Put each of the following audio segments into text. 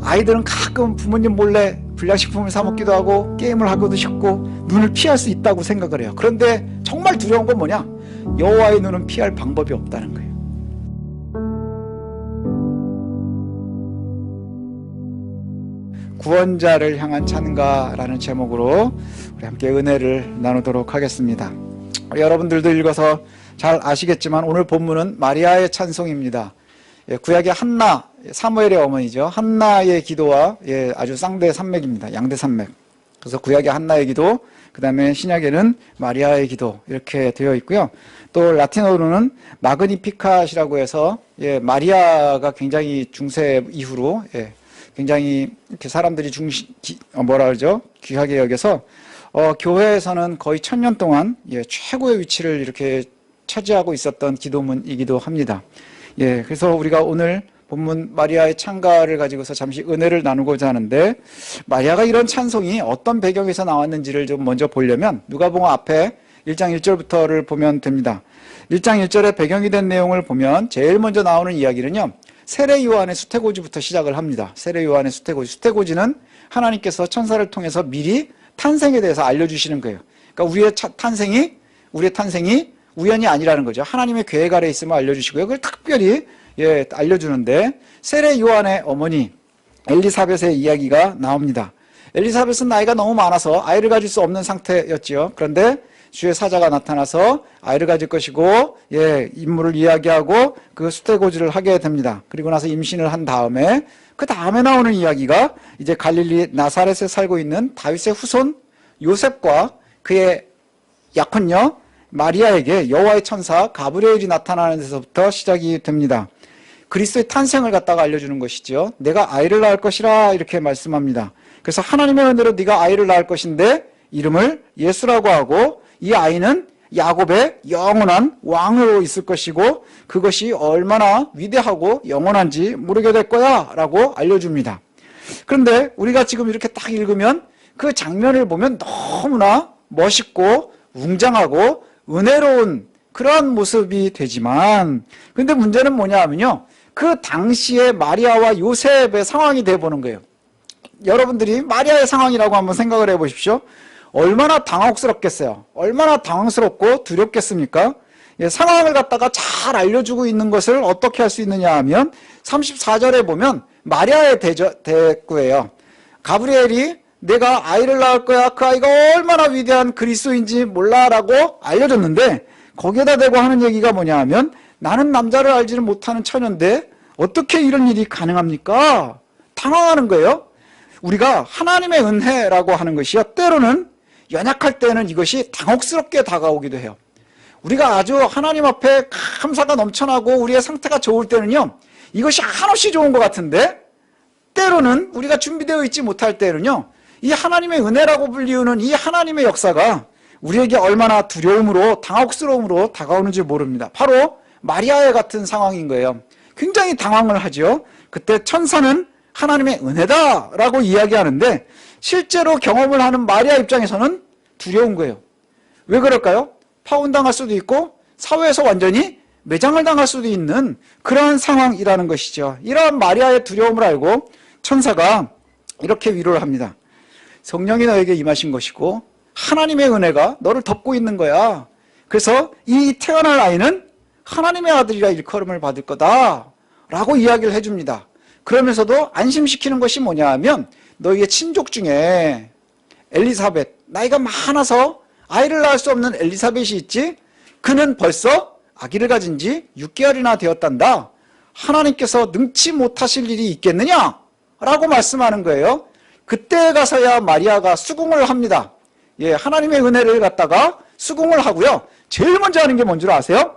아이들은 가끔 부모님 몰래 불량식품을 사 먹기도 하고 게임을 하고도 싶고 눈을 피할 수 있다고 생각을 해요. 그런데 정말 두려운 건 뭐냐? 여호와의 눈은 피할 방법이 없다는 거예요. 구원자를 향한 찬가라는 제목으로 우리 함께 은혜를 나누도록 하겠습니다. 여러분들도 읽어서 잘 아시겠지만 오늘 본문은 마리아의 찬송입니다. 구약의 한나, 사무엘의 어머니죠. 한나의 기도와 아주 쌍대 산맥입니다. 양대 산맥. 그래서 구약의 한나의 기도, 그 다음에 신약에는 마리아의 기도 이렇게 되어 있고요. 또 라틴어로는 마그니피캇이라고 해서 마리아가 굉장히 중세 이후로 굉장히 이렇게 사람들이 귀하게 여겨서 교회에서는 거의 1000년 동안 최고의 위치를 이렇게 차지하고 있었던 기도문이기도 합니다. 그래서 우리가 오늘 본문 마리아의 찬가를 가지고서 잠시 은혜를 나누고자 하는데, 마리아가 이런 찬송이 어떤 배경에서 나왔는지를 좀 먼저 보려면 누가복음 앞에 1장 1절부터를 보면 됩니다. 1장 1절에 배경이 된 내용을 보면 제일 먼저 나오는 이야기는요, 세례 요한의 수태고지부터 시작을 합니다. 세례 요한의 수태고지. 수태고지는 하나님께서 천사를 통해서 미리 탄생에 대해서 알려주시는 거예요. 그러니까 우리의 탄생이 우연이 아니라는 거죠. 하나님의 계획 아래 있음을 알려주시고요. 그걸 특별히 알려주는데, 세례 요한의 어머니 엘리사벳의 이야기가 나옵니다. 엘리사벳은 나이가 너무 많아서 아이를 가질 수 없는 상태였지요. 그런데 주의 사자가 나타나서 아이를 가질 것이고 임무를 이야기하고 그 수태고지를 하게 됩니다. 그리고 나서 임신을 한 다음에 그 다음에 나오는 이야기가 이제 갈릴리 나사렛에 살고 있는 다윗의 후손 요셉과 그의 약혼녀 마리아에게 여호와의 천사 가브리엘이 나타나는 데서부터 시작이 됩니다. 그리스도의 탄생을 갖다가 알려주는 것이죠. 내가 아이를 낳을 것이라 이렇게 말씀합니다. 그래서 하나님의 은혜로 네가 아이를 낳을 것인데 이름을 예수라고 하고, 이 아이는 야곱의 영원한 왕으로 있을 것이고 그것이 얼마나 위대하고 영원한지 모르게 될 거야 라고 알려줍니다. 그런데 우리가 지금 이렇게 딱 읽으면 그 장면을 보면 너무나 멋있고 웅장하고 은혜로운 그러한 모습이 되지만, 근데 문제는 뭐냐 하면요, 그 당시에 마리아와 요셉의 상황이 돼보는 거예요. 여러분들이 마리아의 상황이라고 한번 생각을 해보십시오. 얼마나 당혹스럽겠어요. 얼마나 당황스럽고 두렵겠습니까? 상황을 갖다가 잘 알려주고 있는 것을 어떻게 할 수 있느냐 하면 34절에 보면 마리아의 대꾸예요. 가브리엘이 내가 아이를 낳을 거야, 그 아이가 얼마나 위대한 그리스도인지 몰라라고 알려줬는데, 거기에다 대고 하는 얘기가 뭐냐 하면, 나는 남자를 알지는 못하는 처녀인데 어떻게 이런 일이 가능합니까? 당황하는 거예요. 우리가 하나님의 은혜라고 하는 것이요, 때로는 연약할 때는 이것이 당혹스럽게 다가오기도 해요. 우리가 아주 하나님 앞에 감사가 넘쳐나고 우리의 상태가 좋을 때는요, 이것이 한없이 좋은 것 같은데, 때로는 우리가 준비되어 있지 못할 때는요, 이 하나님의 은혜라고 불리우는 이 하나님의 역사가 우리에게 얼마나 두려움으로 당혹스러움으로 다가오는지 모릅니다. 바로 마리아의 같은 상황인 거예요. 굉장히 당황을 하죠. 그때 천사는 하나님의 은혜다라고 이야기하는데 실제로 경험을 하는 마리아 입장에서는 두려운 거예요. 왜 그럴까요? 파혼당할 수도 있고 사회에서 완전히 매장을 당할 수도 있는 그러한 상황이라는 것이죠. 이러한 마리아의 두려움을 알고 천사가 이렇게 위로를 합니다. 성령이 너에게 임하신 것이고 하나님의 은혜가 너를 덮고 있는 거야. 그래서 이 태어날 아이는 하나님의 아들이라 일컬음을 받을 거다 라고 이야기를 해줍니다. 그러면서도 안심시키는 것이 뭐냐 하면, 너희의 친족 중에 엘리사벳, 나이가 많아서 아이를 낳을 수 없는 엘리사벳이 있지, 그는 벌써 아기를 가진 지 6개월이나 되었단다. 하나님께서 능치 못하실 일이 있겠느냐 라고 말씀하는 거예요. 그때 가서야 마리아가 수긍을 합니다. 하나님의 은혜를 갖다가 수긍을 하고요, 제일 먼저 하는 게 뭔 줄 아세요?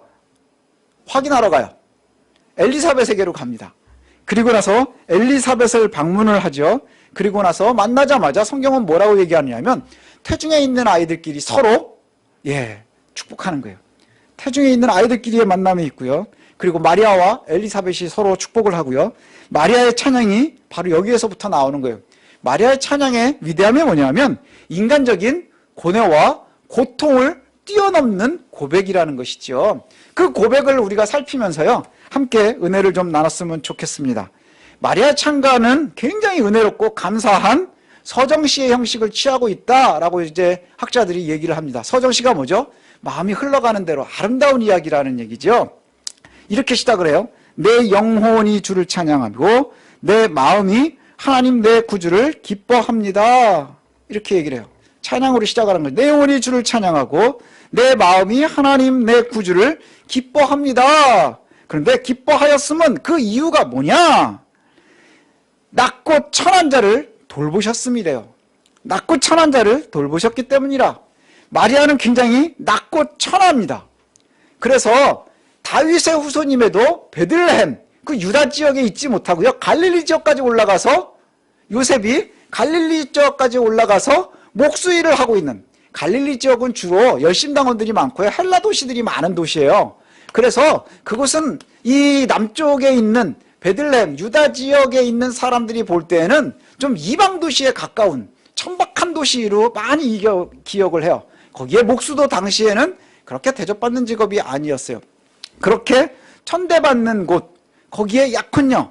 확인하러 가요. 엘리사벳에게로 갑니다. 그리고 나서 엘리사벳을 방문을 하죠. 그리고 나서 만나자마자 성경은 뭐라고 얘기하냐면, 태중에 있는 아이들끼리 서로 축복하는 거예요. 태중에 있는 아이들끼리의 만남이 있고요. 그리고 마리아와 엘리사벳이 서로 축복을 하고요. 마리아의 찬양이 바로 여기에서부터 나오는 거예요. 마리아의 찬양의 위대함이 뭐냐면 인간적인 고뇌와 고통을 뛰어넘는 고백이라는 것이죠. 그 고백을 우리가 살피면서요, 함께 은혜를 좀 나눴으면 좋겠습니다. 마리아 창가는 굉장히 은혜롭고 감사한 서정시의 형식을 취하고 있다라고 이제 학자들이 얘기를 합니다. 서정시가 뭐죠? 마음이 흘러가는 대로 아름다운 이야기라는 얘기죠. 이렇게 시작을 해요. 내 영혼이 주를 찬양하고 내 마음이 하나님 내 구주를 기뻐합니다. 이렇게 얘기를 해요. 찬양으로 시작하는 거예요. 내 영혼이 주를 찬양하고 내 마음이 하나님 내 구주를 기뻐합니다. 그런데 기뻐하였으면 그 이유가 뭐냐? 낮고 천한 자를 돌보셨음이래요. 낮고 천한 자를 돌보셨기 때문이라. 마리아는 굉장히 낮고 천합니다. 그래서 다윗의 후손임에도 베들레헴, 그 유다 지역에 있지 못하고요, 갈릴리 지역까지 올라가서 요셉이 갈릴리 지역까지 올라가서 목수일을 하고 있는, 갈릴리 지역은 주로 열심당원들이 많고요, 헬라 도시들이 많은 도시예요. 그래서 그곳은 이 남쪽에 있는 베들레헴, 유다 지역에 있는 사람들이 볼 때에는 좀 이방 도시에 가까운 천박한 도시로 많이 기억을 해요. 거기에 목수도 당시에는 그렇게 대접받는 직업이 아니었어요. 그렇게 천대받는 곳, 거기에 약혼녀.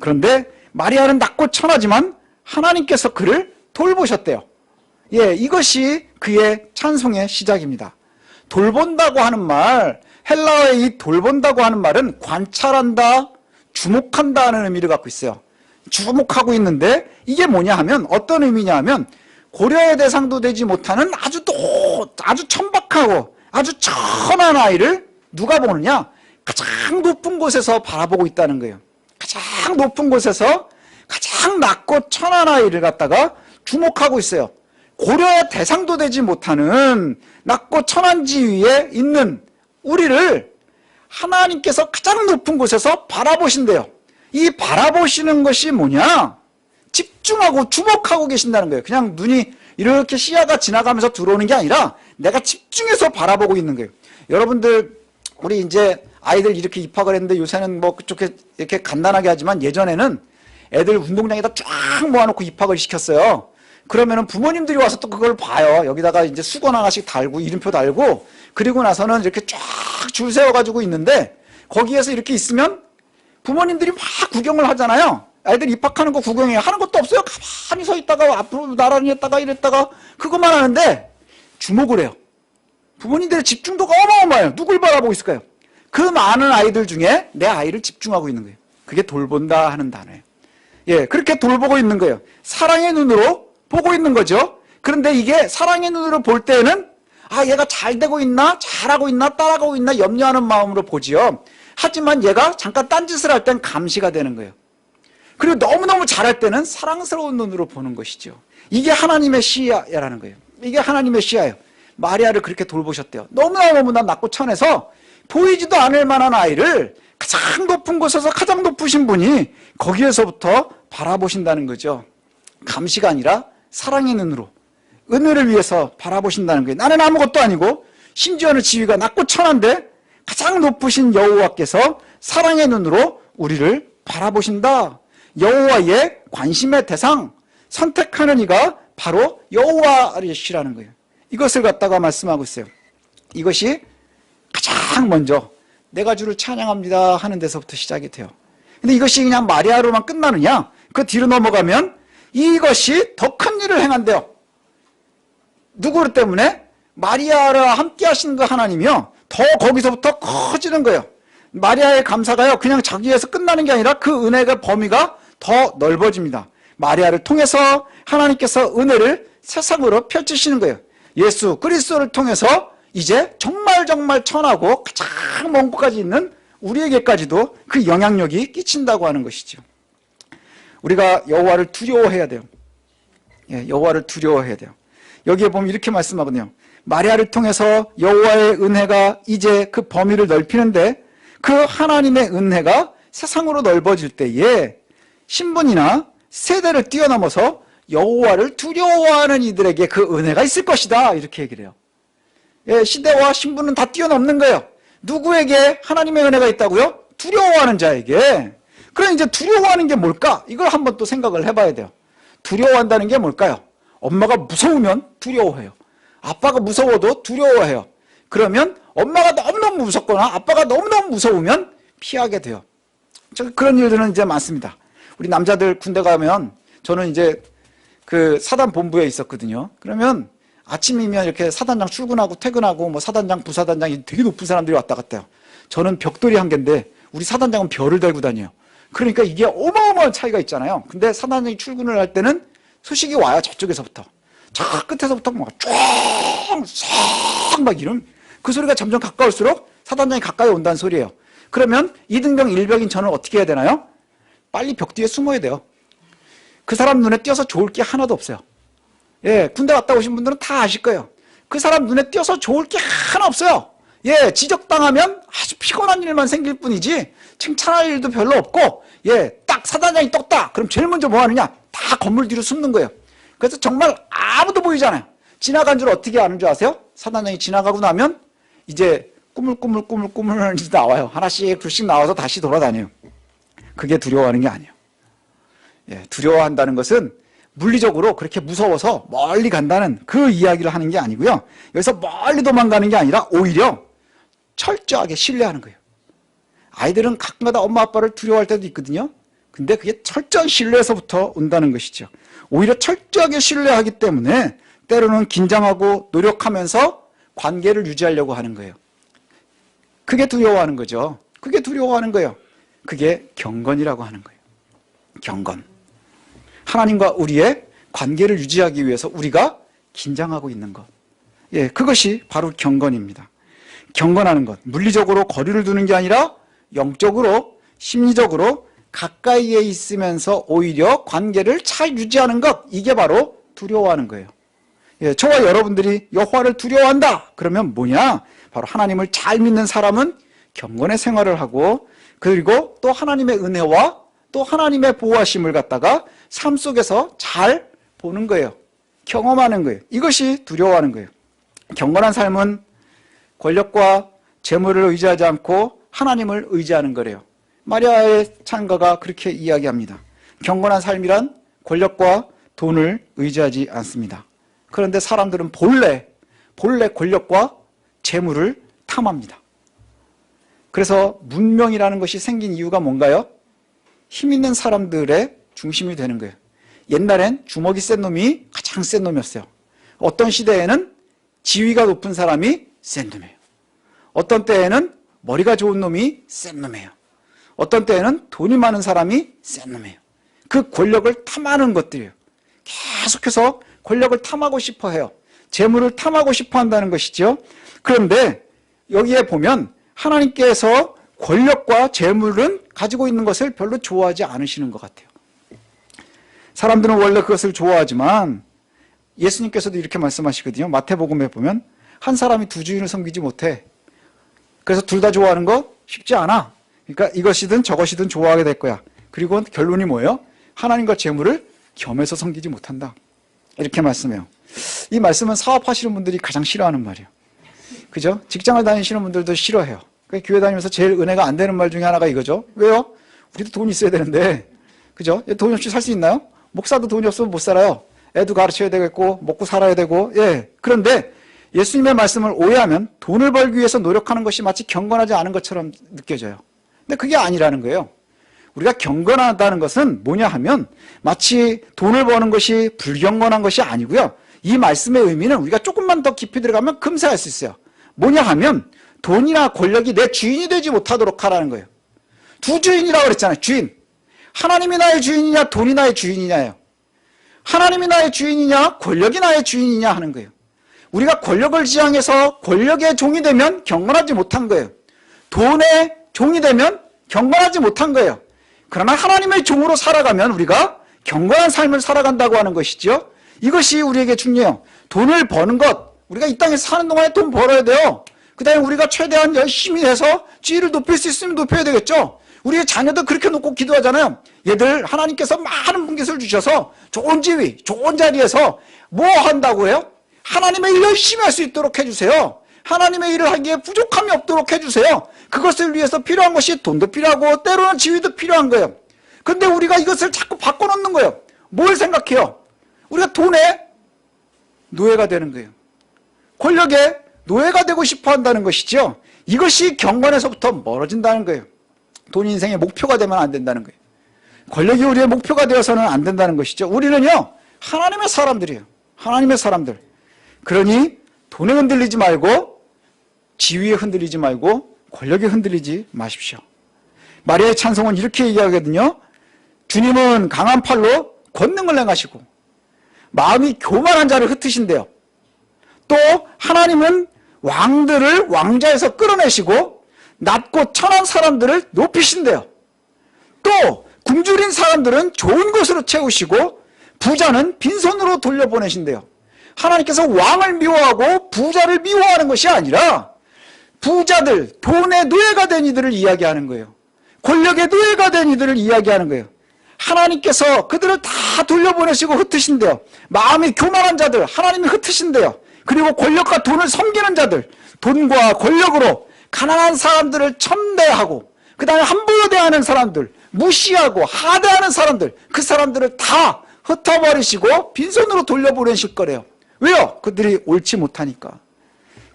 그런데 마리아는 낮고 천하지만 하나님께서 그를 돌보셨대요. 예, 이것이 그의 찬송의 시작입니다. 돌본다고 하는 말, 헬라어의 이 돌본다고 하는 말은 관찰한다, 주목한다는 의미를 갖고 있어요. 주목하고 있는데 이게 뭐냐 하면, 어떤 의미냐 하면, 고려의 대상도 되지 못하는 아주 천박하고 아주 천한 아이를 누가 보느냐? 가장 높은 곳에서 바라보고 있다는 거예요. 가장 높은 곳에서 가장 낮고 천한 아이를 갖다가 주목하고 있어요. 고려의 대상도 되지 못하는 낮고 천한 지위에 있는 우리를 하나님께서 가장 높은 곳에서 바라보신대요. 이 바라보시는 것이 뭐냐? 집중하고 주목하고 계신다는 거예요. 그냥 눈이 이렇게 시야가 지나가면서 들어오는 게 아니라 내가 집중해서 바라보고 있는 거예요. 여러분들, 우리 이제 아이들 이렇게 입학을 했는데 요새는 뭐 그쪽에 이렇게 간단하게 하지만 예전에는 애들 운동장에다 쫙 모아놓고 입학을 시켰어요. 그러면은 부모님들이 와서 또 그걸 봐요. 여기다가 이제 수건 하나씩 달고 이름표 달고, 그리고 나서는 이렇게 쫙 줄 세워가지고 있는데, 거기에서 이렇게 있으면 부모님들이 막 구경을 하잖아요. 아이들 입학하는 거 구경해요. 하는 것도 없어요. 가만히 서 있다가 앞으로 나란히 했다가 이랬다가 그것만 하는데 주목을 해요. 부모님들의 집중도가 어마어마해요. 누굴 바라보고 있을까요? 그 많은 아이들 중에 내 아이를 집중하고 있는 거예요. 그게 돌본다 하는 단어예요. 예, 그렇게 돌보고 있는 거예요. 사랑의 눈으로 보고 있는 거죠. 그런데 이게 사랑의 눈으로 볼 때는, 아, 얘가 잘 되고 있나, 잘하고 있나, 따라가고 있나 염려하는 마음으로 보지요. 하지만 얘가 잠깐 딴짓을 할 땐 감시가 되는 거예요. 그리고 너무너무 잘할 때는 사랑스러운 눈으로 보는 것이죠. 이게 하나님의 시야라는 거예요. 이게 하나님의 시야예요. 마리아를 그렇게 돌보셨대요. 너무나 낮고 천해서 보이지도 않을 만한 아이를 가장 높은 곳에서 가장 높으신 분이 거기에서부터 바라보신다는 거죠. 감시가 아니라 사랑의 눈으로, 은혜를 위해서 바라보신다는 거예요. 나는 아무것도 아니고 심지어는 지위가 낮고 천한데 가장 높으신 여호와께서 사랑의 눈으로 우리를 바라보신다. 여호와의 관심의 대상, 선택하는 이가 바로 여호와시라는 거예요. 이것을 갖다가 말씀하고 있어요. 이것이 가장 먼저 내가 주를 찬양합니다 하는 데서부터 시작이 돼요. 근데 이것이 그냥 마리아로만 끝나느냐? 그 뒤로 넘어가면 이것이 더 큰 일을 행한대요. 누구 때문에? 마리아와 함께 하시는 그 하나님이요, 더 거기서부터 커지는 거예요. 마리아의 감사가요, 그냥 자기에서 끝나는 게 아니라 그 은혜의 범위가 더 넓어집니다. 마리아를 통해서 하나님께서 은혜를 세상으로 펼치시는 거예요. 예수 그리스도를 통해서 이제 정말 천하고 가장 먼 곳까지 있는 우리에게까지도 그 영향력이 끼친다고 하는 것이죠. 우리가 여호와를 두려워해야 돼요. 예, 여호와를 두려워해야 돼요. 여기에 보면 이렇게 말씀하거든요. 마리아를 통해서 여호와의 은혜가 이제 그 범위를 넓히는데, 그 하나님의 은혜가 세상으로 넓어질 때에 신분이나 세대를 뛰어넘어서 여호와를 두려워하는 이들에게 그 은혜가 있을 것이다, 이렇게 얘기를 해요. 예, 시대와 신분은 다 뛰어넘는 거예요. 누구에게 하나님의 은혜가 있다고요? 두려워하는 자에게. 그럼 이제 두려워하는 게 뭘까? 이걸 한번 또 생각을 해봐야 돼요. 두려워한다는 게 뭘까요? 엄마가 무서우면 두려워해요. 아빠가 무서워도 두려워해요. 그러면 엄마가 너무너무 무섭거나 아빠가 너무너무 무서우면 피하게 돼요. 그런 일들은 이제 많습니다. 우리 남자들 군대 가면 저는 이제 그 사단 본부에 있었거든요. 그러면 아침이면 이렇게 사단장 출근하고 퇴근하고 뭐 사단장, 부사단장이 되게 높은 사람들이 왔다 갔다 해요. 저는 벽돌이 한 개인데 우리 사단장은 별을 달고 다녀요. 그러니까 이게 어마어마한 차이가 있잖아요. 근데 사단장이 출근을 할 때는 소식이 와요. 저쪽에서부터. 저 끝에서부터 막 쫙 막 이런 그 소리가 점점 가까울수록 사단장이 가까이 온다는 소리예요. 그러면 이등병, 일병인 저는 어떻게 해야 되나요? 빨리 벽 뒤에 숨어야 돼요. 그 사람 눈에 띄어서 좋을 게 하나도 없어요. 예, 군대 갔다 오신 분들은 다 아실 거예요. 그 사람 눈에 띄어서 좋을 게 하나 없어요. 예, 지적당하면 아주 피곤한 일만 생길 뿐이지 칭찬할 일도 별로 없고, 예, 딱 사단장이 떴다. 그럼 제일 먼저 뭐 하느냐? 다 건물 뒤로 숨는 거예요. 그래서 정말 아무도 보이잖아요. 지나간 줄 어떻게 아는 줄 아세요? 사단장이 지나가고 나면 이제 꾸물꾸물 나와요. 하나씩 둘씩 나와서 다시 돌아다녀요. 그게 두려워하는 게 아니에요. 예, 두려워한다는 것은 물리적으로 그렇게 무서워서 멀리 간다는 그 이야기를 하는 게 아니고요. 여기서 멀리 도망가는 게 아니라 오히려 철저하게 신뢰하는 거예요. 아이들은 가끔가다 엄마 아빠를 두려워할 때도 있거든요. 근데 그게 철저한 신뢰에서부터 온다는 것이죠. 오히려 철저하게 신뢰하기 때문에 때로는 긴장하고 노력하면서 관계를 유지하려고 하는 거예요. 그게 두려워하는 거죠. 그게 두려워하는 거예요. 그게 경건이라고 하는 거예요. 경건. 하나님과 우리의 관계를 유지하기 위해서 우리가 긴장하고 있는 것. 예, 그것이 바로 경건입니다. 경건하는 것. 물리적으로 거리를 두는 게 아니라 영적으로, 심리적으로 가까이에 있으면서 오히려 관계를 잘 유지하는 것. 이게 바로 두려워하는 거예요. 예, 저와 여러분들이 여호와를 두려워한다. 그러면 뭐냐? 바로 하나님을 잘 믿는 사람은 경건의 생활을 하고, 그리고 또 하나님의 은혜와 또 하나님의 보호하심을 갖다가 삶 속에서 잘 보는 거예요. 경험하는 거예요. 이것이 두려워하는 거예요. 경건한 삶은 권력과 재물을 의지하지 않고 하나님을 의지하는 거래요. 마리아의 찬가가 그렇게 이야기합니다. 경건한 삶이란 권력과 돈을 의지하지 않습니다. 그런데 사람들은 본래 권력과 재물을 탐합니다. 그래서 문명이라는 것이 생긴 이유가 뭔가요? 힘 있는 사람들의 중심이 되는 거예요. 옛날엔 주먹이 센 놈이 가장 센 놈이었어요. 어떤 시대에는 지위가 높은 사람이 센 놈이에요. 어떤 때에는 머리가 좋은 놈이 센 놈이에요. 어떤 때에는 돈이 많은 사람이 센 놈이에요. 그 권력을 탐하는 것들이에요. 계속해서 권력을 탐하고 싶어 해요. 재물을 탐하고 싶어 한다는 것이죠. 그런데 여기에 보면 하나님께서 권력과 재물은 가지고 있는 것을 별로 좋아하지 않으시는 것 같아요. 사람들은 원래 그것을 좋아하지만 예수님께서도 이렇게 말씀하시거든요. 마태복음에 보면 한 사람이 두 주인을 섬기지 못해. 그래서 둘 다 좋아하는 거 쉽지 않아. 그러니까 이것이든 저것이든 좋아하게 될 거야. 그리고 결론이 뭐예요? 하나님과 재물을 겸해서 섬기지 못한다. 이렇게 말씀해요. 이 말씀은 사업하시는 분들이 가장 싫어하는 말이에요. 그죠? 직장을 다니시는 분들도 싫어해요. 그러니까 교회 다니면서 제일 은혜가 안 되는 말 중에 하나가 이거죠. 왜요? 우리도 돈이 있어야 되는데, 그죠? 돈이 없이 살 수 있나요? 목사도 돈이 없으면 못 살아요. 애도 가르쳐야 되겠고, 먹고 살아야 되고, 예. 그런데 예수님의 말씀을 오해하면 돈을 벌기 위해서 노력하는 것이 마치 경건하지 않은 것처럼 느껴져요. 근데 그게 아니라는 거예요. 우리가 경건하다는 것은 뭐냐 하면 마치 돈을 버는 것이 불경건한 것이 아니고요. 이 말씀의 의미는 우리가 조금만 더 깊이 들어가면 금세 알 수 있어요. 뭐냐 하면 돈이나 권력이 내 주인이 되지 못하도록 하라는 거예요. 두 주인이라고 그랬잖아요. 주인. 하나님이 나의 주인이냐 돈이 나의 주인이냐예요. 하나님이 나의 주인이냐 권력이 나의 주인이냐 하는 거예요. 우리가 권력을 지향해서 권력의 종이 되면 경건하지 못한 거예요. 돈의 종이 되면 경건하지 못한 거예요. 그러나 하나님의 종으로 살아가면 우리가 경건한 삶을 살아간다고 하는 것이죠. 이것이 우리에게 중요해요. 돈을 버는 것, 우리가 이 땅에서 사는 동안에 돈 벌어야 돼요. 그 다음에 우리가 최대한 열심히 해서 지위를 높일 수 있으면 높여야 되겠죠. 우리의 자녀도 그렇게 놓고 기도하잖아요. 얘들 하나님께서 많은 분깃을 주셔서 좋은 지위, 좋은 자리에서 뭐 한다고 해요? 하나님의 일 열심히 할 수 있도록 해주세요. 하나님의 일을 하기에 부족함이 없도록 해주세요. 그것을 위해서 필요한 것이 돈도 필요하고 때로는 지위도 필요한 거예요. 근데 우리가 이것을 자꾸 바꿔놓는 거예요. 뭘 생각해요? 우리가 돈의 노예가 되는 거예요. 권력의 노예가 되고 싶어 한다는 것이죠. 이것이 경건에서부터 멀어진다는 거예요. 돈이 인생의 목표가 되면 안 된다는 거예요. 권력이 우리의 목표가 되어서는 안 된다는 것이죠. 우리는요, 하나님의 사람들이에요. 하나님의 사람들. 그러니 돈에 흔들리지 말고, 지위에 흔들리지 말고, 권력에 흔들리지 마십시오. 마리아의 찬송은 이렇게 얘기하거든요. 주님은 강한 팔로 권능을 행하시고 마음이 교만한 자를 흩으신대요. 또 하나님은 왕들을 왕좌에서 끌어내시고 낮고 천한 사람들을 높이신대요. 또 굶주린 사람들은 좋은 것으로 채우시고 부자는 빈손으로 돌려보내신대요. 하나님께서 왕을 미워하고 부자를 미워하는 것이 아니라 부자들, 돈의 노예가 된 이들을 이야기하는 거예요. 권력의 노예가 된 이들을 이야기하는 거예요. 하나님께서 그들을 다 돌려보내시고 흩으신대요. 마음이 교만한 자들 하나님이 흩으신대요. 그리고 권력과 돈을 섬기는 자들, 돈과 권력으로 가난한 사람들을 천대하고 그 다음에 함부로 대하는 사람들, 무시하고 하대하는 사람들, 그 사람들을 다 흩어버리시고 빈손으로 돌려보내실 거래요. 왜요? 그들이 옳지 못하니까.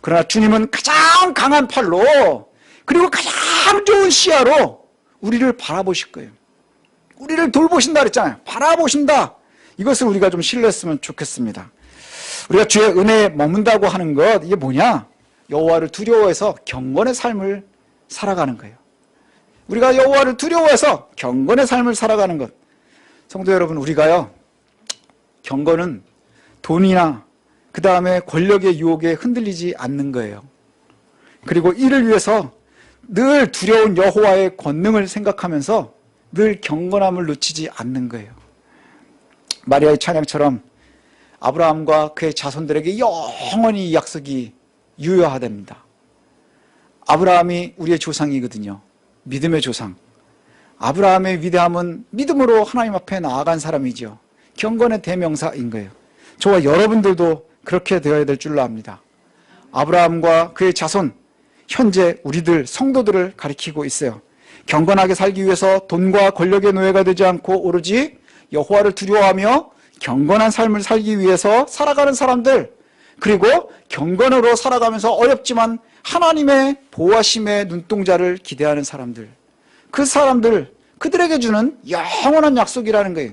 그러나 주님은 가장 강한 팔로 그리고 가장 좋은 시야로 우리를 바라보실 거예요. 우리를 돌보신다 그랬잖아요. 바라보신다. 이것을 우리가 좀 신뢰했으면 좋겠습니다. 우리가 주의 은혜에 머문다고 하는 것, 이게 뭐냐? 여호와를 두려워해서 경건의 삶을 살아가는 거예요. 우리가 여호와를 두려워해서 경건의 삶을 살아가는 것. 성도 여러분, 우리가요, 경건은 돈이나 그 다음에 권력의 유혹에 흔들리지 않는 거예요. 그리고 이를 위해서 늘 두려운 여호와의 권능을 생각하면서 늘 경건함을 놓치지 않는 거예요. 마리아의 찬양처럼 아브라함과 그의 자손들에게 영원히 이 약속이 유효하답니다. 아브라함이 우리의 조상이거든요. 믿음의 조상. 아브라함의 위대함은 믿음으로 하나님 앞에 나아간 사람이죠. 경건의 대명사인 거예요. 저와 여러분들도 그렇게 되어야 될 줄로 압니다. 아브라함과 그의 자손, 현재 우리들 성도들을 가리키고 있어요. 경건하게 살기 위해서 돈과 권력의 노예가 되지 않고 오로지 여호와를 두려워하며 경건한 삶을 살기 위해서 살아가는 사람들, 그리고 경건으로 살아가면서 어렵지만 하나님의 보호하심의 눈동자를 기대하는 사람들, 그 사람들, 그들에게 주는 영원한 약속이라는 거예요.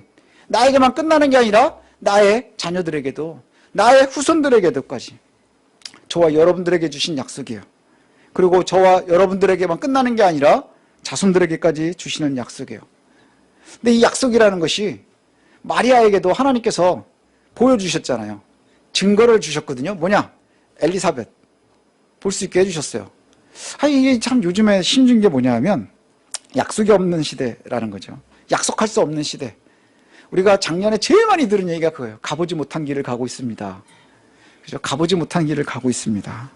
나에게만 끝나는 게 아니라 나의 자녀들에게도, 나의 후손들에게도까지 저와 여러분들에게 주신 약속이에요. 그리고 저와 여러분들에게만 끝나는 게 아니라 자손들에게까지 주시는 약속이에요. 근데 이 약속이라는 것이 마리아에게도 하나님께서 보여주셨잖아요. 증거를 주셨거든요. 뭐냐? 엘리사벳 볼 수 있게 해주셨어요. 이게 참 요즘에 힘든 게 뭐냐 하면 약속이 없는 시대라는 거죠. 약속할 수 없는 시대. 우리가 작년에 제일 많이 들은 얘기가 그거예요. 가보지 못한 길을 가고 있습니다. 그죠? 가보지 못한 길을 가고 있습니다.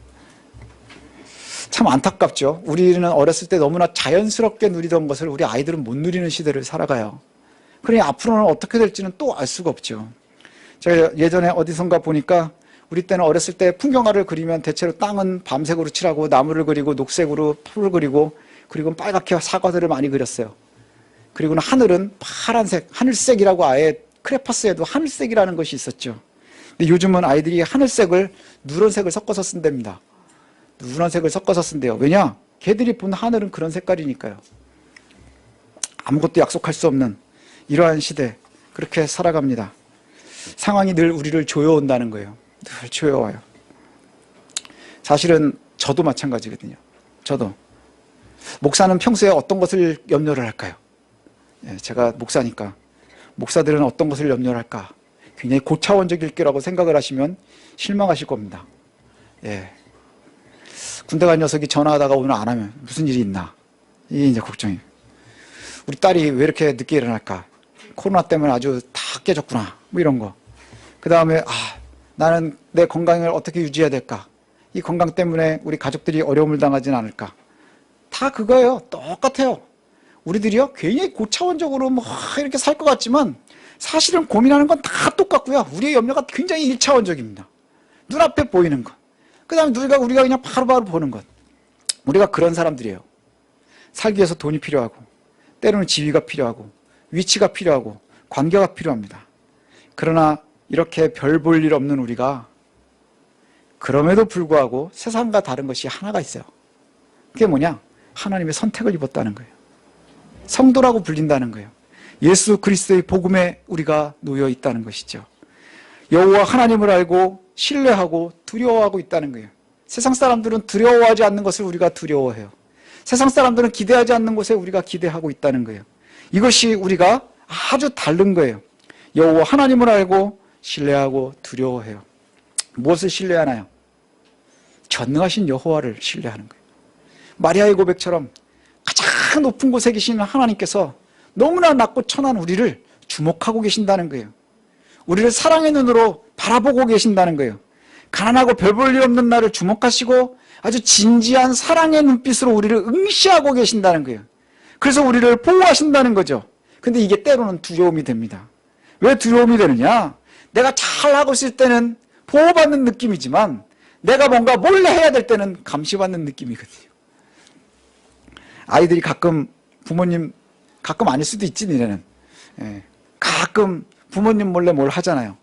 참 안타깝죠. 우리는 어렸을 때 너무나 자연스럽게 누리던 것을 우리 아이들은 못 누리는 시대를 살아가요. 그러니 앞으로는 어떻게 될지는 또 알 수가 없죠. 제가 예전에 어디선가 보니까 우리 때는 어렸을 때 풍경화를 그리면 대체로 땅은 밤색으로 칠하고 나무를 그리고 녹색으로 풀을 그리고 그리고 빨갛게 사과들을 많이 그렸어요. 그리고는 하늘은 파란색, 하늘색이라고 아예 크레파스에도 하늘색이라는 것이 있었죠. 근데 요즘은 아이들이 하늘색을 누런색을 섞어서 쓴답니다. 누런색을 섞어서 쓴대요. 왜냐? 걔들이 본 하늘은 그런 색깔이니까요. 아무것도 약속할 수 없는 이러한 시대, 그렇게 살아갑니다. 상황이 늘 우리를 조여온다는 거예요. 늘 조여와요. 사실은 저도 마찬가지거든요. 저도. 목사는 평소에 어떤 것을 염려를 할까요? 제가 목사니까 목사들은 어떤 것을 염려를 할까? 굉장히 고차원적일 거라고 생각을 하시면 실망하실 겁니다. 군대 간 녀석이 전화하다가 오늘 안 하면 무슨 일이 있나? 이게 이제 걱정이에요. 우리 딸이 왜 이렇게 늦게 일어날까? 코로나 때문에 아주 다 깨졌구나. 뭐 이런 거. 그 다음에 나는 내 건강을 어떻게 유지해야 될까? 이 건강 때문에 우리 가족들이 어려움을 당하지는 않을까? 다 그거예요. 똑같아요. 우리들이요 굉장히 고차원적으로 뭐 이렇게 살 것 같지만 사실은 고민하는 건 다 똑같고요. 우리의 염려가 굉장히 1차원적입니다. 눈앞에 보이는 것. 그 다음에 우리가 그냥 바로바로 보는 것. 우리가 그런 사람들이에요. 살기 위해서 돈이 필요하고 때로는 지위가 필요하고 위치가 필요하고 관계가 필요합니다. 그러나 이렇게 별 볼 일 없는 우리가 그럼에도 불구하고 세상과 다른 것이 하나가 있어요. 그게 뭐냐? 하나님의 선택을 입었다는 거예요. 성도라고 불린다는 거예요. 예수 그리스도의 복음에 우리가 놓여 있다는 것이죠. 여호와 하나님을 알고 신뢰하고 두려워하고 있다는 거예요. 세상 사람들은 두려워하지 않는 것을 우리가 두려워해요. 세상 사람들은 기대하지 않는 것에 우리가 기대하고 있다는 거예요. 이것이 우리가 아주 다른 거예요. 여호와 하나님을 알고 신뢰하고 두려워해요. 무엇을 신뢰하나요? 전능하신 여호와를 신뢰하는 거예요. 마리아의 고백처럼 가장 높은 곳에 계시는 하나님께서 너무나 낮고 천한 우리를 주목하고 계신다는 거예요. 우리를 사랑의 눈으로 바라보고 계신다는 거예요. 가난하고 별 볼 일 없는 나를 주목하시고 아주 진지한 사랑의 눈빛으로 우리를 응시하고 계신다는 거예요. 그래서 우리를 보호하신다는 거죠. 근데 이게 때로는 두려움이 됩니다. 왜 두려움이 되느냐? 내가 잘하고 있을 때는 보호받는 느낌이지만 내가 뭔가 몰래 해야 될 때는 감시받는 느낌이거든요. 아이들이 가끔 부모님, 가끔 아닐 수도 있지 니네는. 가끔 부모님 몰래 뭘 하잖아요.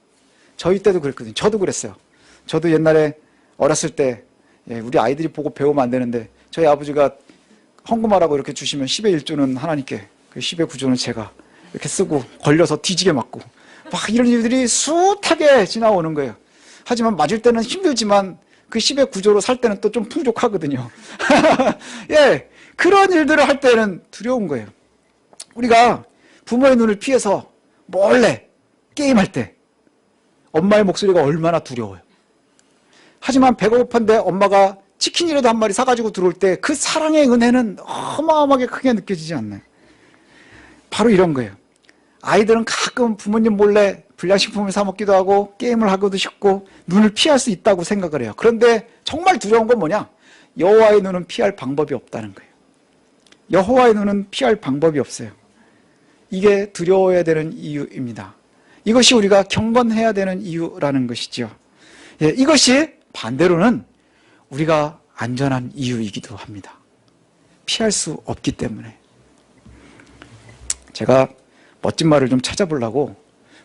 저희 때도 그랬거든요. 저도 그랬어요. 저도 옛날에 어렸을 때 우리 아이들이 보고 배우면 안 되는데 저희 아버지가 헌금하라고 이렇게 주시면 10의 1조는 하나님께, 10의 9조는 제가 이렇게 쓰고 걸려서 뒤지게 맞고 막 이런 일들이 숱하게 지나오는 거예요. 하지만 맞을 때는 힘들지만 그 10의 9조로 살 때는 또 좀 풍족하거든요. 예, 그런 일들을 할 때는 두려운 거예요. 우리가 부모의 눈을 피해서 몰래 게임할 때 엄마의 목소리가 얼마나 두려워요. 하지만 배가 고픈데 엄마가 치킨이라도 한 마리 사가지고 들어올 때 그 사랑의 은혜는 어마어마하게 크게 느껴지지 않나요? 바로 이런 거예요. 아이들은 가끔 부모님 몰래 불량식품을 사 먹기도 하고 게임을 하고도 싶고 눈을 피할 수 있다고 생각을 해요. 그런데 정말 두려운 건 뭐냐? 여호와의 눈은 피할 방법이 없다는 거예요. 여호와의 눈은 피할 방법이 없어요. 이게 두려워야 되는 이유입니다. 이것이 우리가 경건해야 되는 이유라는 것이죠. 예, 이것이 반대로는 우리가 안전한 이유이기도 합니다. 피할 수 없기 때문에. 제가 멋진 말을 좀 찾아보려고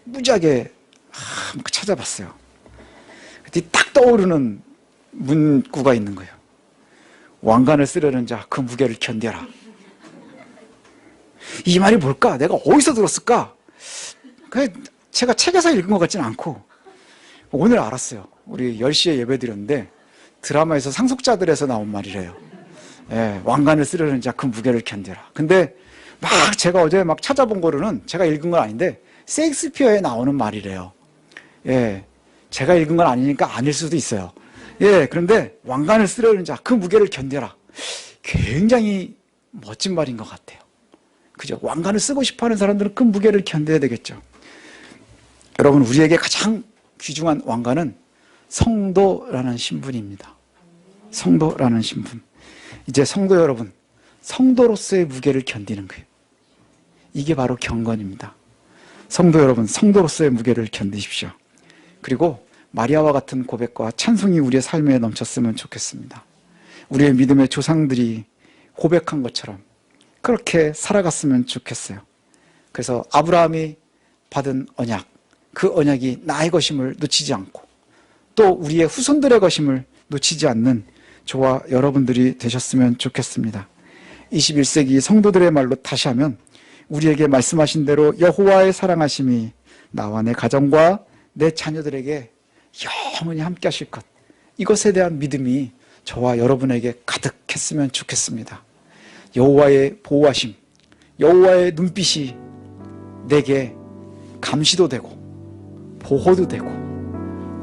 무지하게 찾아봤어요. 그때 딱 떠오르는 문구가 있는 거예요. 왕관을 쓰려는 자 그 무게를 견뎌라. 이 말이 뭘까? 내가 어디서 들었을까? 제가 책에서 읽은 것 같지는 않고 오늘 알았어요. 우리 10시에 예배 드렸는데 드라마에서 상속자들에서 나온 말이래요. 예, 왕관을 쓰려는 자 그 무게를 견뎌라. 근데 막 제가 어제 막 찾아본 거로는 제가 읽은 건 아닌데 셰익스피어에 나오는 말이래요. 예, 제가 읽은 건 아니니까 아닐 수도 있어요. 예, 그런데 왕관을 쓰려는 자 그 무게를 견뎌라. 굉장히 멋진 말인 것 같아요. 그죠? 왕관을 쓰고 싶어하는 사람들은 그 무게를 견뎌야 되겠죠. 여러분, 우리에게 가장 귀중한 왕관은 성도라는 신분입니다. 성도라는 신분. 이제 성도 여러분, 성도로서의 무게를 견디는 거예요. 이게 바로 경건입니다. 성도 여러분, 성도로서의 무게를 견디십시오. 그리고 마리아와 같은 고백과 찬송이 우리의 삶에 넘쳤으면 좋겠습니다. 우리의 믿음의 조상들이 고백한 것처럼 그렇게 살아갔으면 좋겠어요. 그래서 아브라함이 받은 언약, 그 언약이 나의 것임을 놓치지 않고 또 우리의 후손들의 것임을 놓치지 않는 저와 여러분들이 되셨으면 좋겠습니다. 21세기 성도들의 말로 다시 하면 우리에게 말씀하신 대로 여호와의 사랑하심이 나와 내 가정과 내 자녀들에게 영원히 함께 하실 것, 이것에 대한 믿음이 저와 여러분에게 가득했으면 좋겠습니다. 여호와의 보호하심, 여호와의 눈빛이 내게 감시도 되고 보호도 되고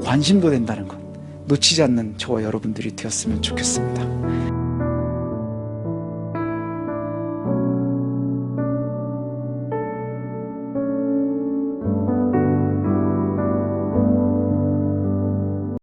관심도 된다는 것 놓치지 않는 저와 여러분들이 되었으면 좋겠습니다.